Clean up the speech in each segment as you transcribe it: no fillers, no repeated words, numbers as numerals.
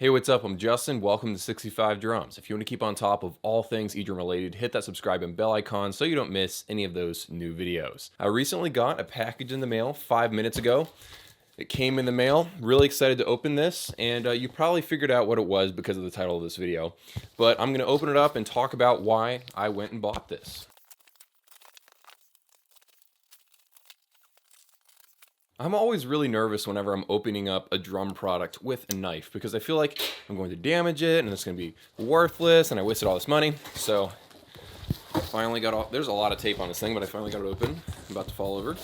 Hey, what's up? I'm Justin. Welcome to 65 Drums. If you want to keep on top of all things e-drum related, hit that subscribe and bell icon so you don't miss any of those new videos. I recently got a package in the mail 5 minutes ago. It came in the mail. Really excited to open this, and you probably figured out what it was because of the title of this video. But I'm going to open it up and talk about why I went and bought this. I'm always really nervous whenever I'm opening up a drum product with a knife because I feel like I'm going to damage it and it's going to be worthless and I wasted all this money. So I finally got all, there's a lot of tape on this thing, but I finally got it open. I'm about to fall over.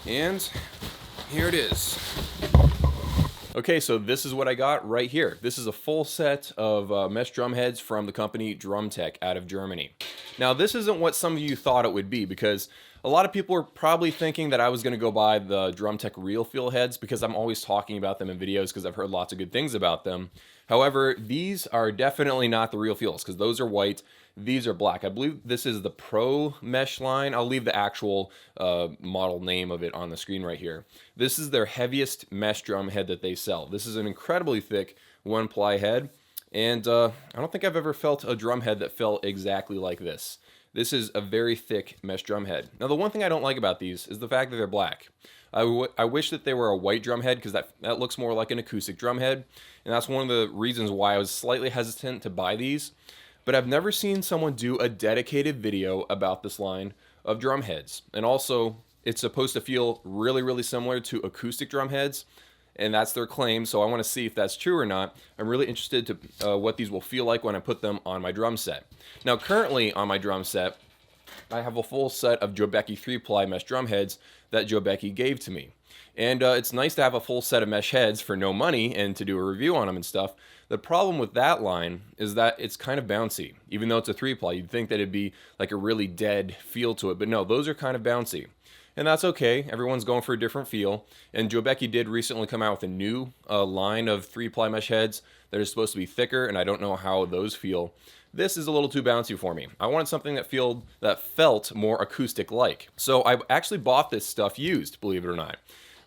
And here it is. Okay, so this is what I got right here. This is a full set of mesh drum heads from the company Drumtec out of Germany. Now, this isn't what some of you thought it would be because a lot of people are probably thinking that I was going to go buy the Drumtec real feel heads because I'm always talking about them in videos because I've heard lots of good things about them. However, these are definitely not the real feels because those are white. These are black. I believe this is the Pro Mesh line. I'll leave the actual model name of it on the screen right here. This is their heaviest mesh drum head that they sell. This is an incredibly thick one-ply head, and I don't think I've ever felt a drum head that felt exactly like this. This is a very thick mesh drum head. Now, the one thing I don't like about these is the fact that they're black. I wish that they were a white drum head because that looks more like an acoustic drum head, and that's one of the reasons why I was slightly hesitant to buy these. But I've never seen someone do a dedicated video about this line of drum heads. And also, it's supposed to feel really, really similar to acoustic drum heads, and that's their claim, so I want to see if that's true or not. I'm really interested to what these will feel like when I put them on my drum set. Now, currently on my drum set, I have a full set of Jobecky 3-ply mesh drum heads that Jobecky gave to me. And it's nice to have a full set of mesh heads for no money and to do a review on them and stuff. The problem with that line is that it's kind of bouncy. Even though it's a 3-ply, you'd think that it'd be like a really dead feel to it, but no, those are kind of bouncy. And that's okay, everyone's going for a different feel. And Jobecky did recently come out with a new line of 3-ply mesh heads that are supposed to be thicker, and I don't know how those feel. This is a little too bouncy for me. I wanted something that felt more acoustic-like. So I actually bought this stuff used, believe it or not.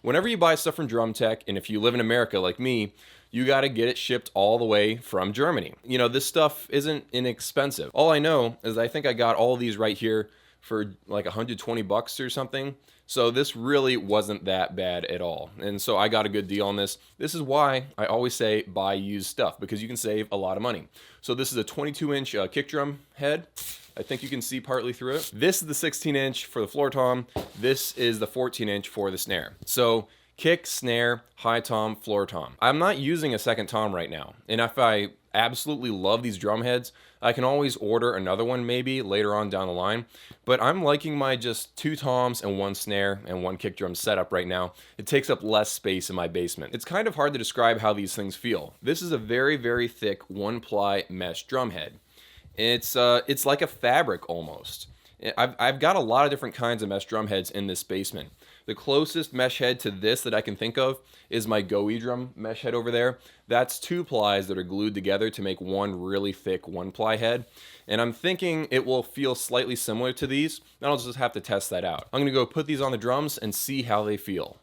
Whenever you buy stuff from Drumtec, and if you live in America like me, you got to get it shipped all the way from Germany. You know, this stuff isn't inexpensive. All I know is I think I got all these right here for like 120 bucks or something. So this really wasn't that bad at all. And so I got a good deal on this. This is why I always say buy used stuff, because you can save a lot of money. So this is a 22-inch kick drum head. I think you can see partly through it. This is the 16-inch for the floor tom. This is the 14-inch for the snare. So kick, snare, high tom, floor tom. I'm not using a second tom right now. And if I absolutely love these drum heads, I can always order another one maybe later on down the line. But I'm liking my just 2 toms and 1 snare and 1 kick drum setup right now. It takes up less space in my basement. It's kind of hard to describe how these things feel. This is a very, very thick 1-ply mesh drum head. It's like a fabric almost. I've got a lot of different kinds of mesh drum heads in this basement. The closest mesh head to this that I can think of is my Go E-Drum mesh head over there. That's 2 plies that are glued together to make one really thick 1-ply head. And I'm thinking it will feel slightly similar to these. And I'll just have to test that out. I'm gonna go put these on the drums and see how they feel.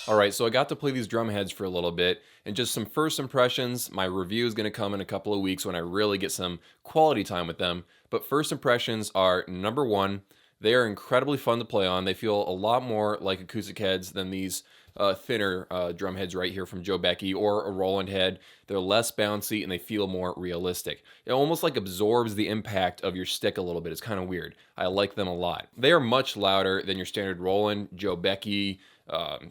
All right, so I got to play these drum heads for a little bit, and just some first impressions. My review is going to come in a couple of weeks when I really get some quality time with them. But first impressions are, number one, they are incredibly fun to play on. They feel a lot more like acoustic heads than these thinner drum heads right here from Joe Becky or a Roland head. They're less bouncy and they feel more realistic. It almost like absorbs the impact of your stick a little bit. It's kind of weird. I like them a lot. They are much louder than your standard Roland, Joe Becky,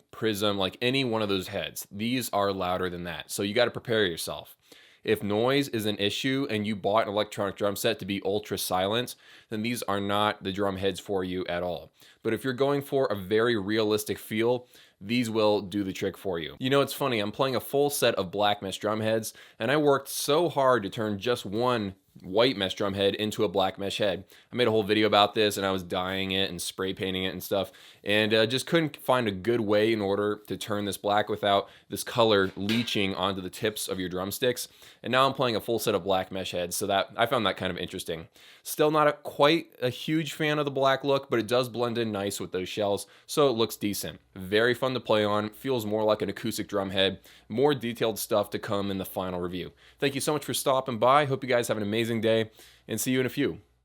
Prism, like any one of those heads. These are louder than that. So you got to prepare yourself. If noise is an issue and you bought an electronic drum set to be ultra silent, then these are not the drum heads for you at all. But if you're going for a very realistic feel, these will do the trick for you. You know, it's funny, I'm playing a full set of black mesh drum heads, and I worked so hard to turn just one white mesh drum head into a black mesh head. I made a whole video about this, and I was dyeing it and spray painting it and stuff, and just couldn't find a good way in order to turn this black without this color leaching onto the tips of your drumsticks. And now I'm playing a full set of black mesh heads, so that I found that kind of interesting. Still not quite a huge fan of the black look, but it does blend in nice with those shells, so it looks decent. Very fun to play on, feels more like an acoustic drum head. More detailed stuff to come in the final review. Thank you so much for stopping by. Hope you guys have an amazing day, and see you in a few.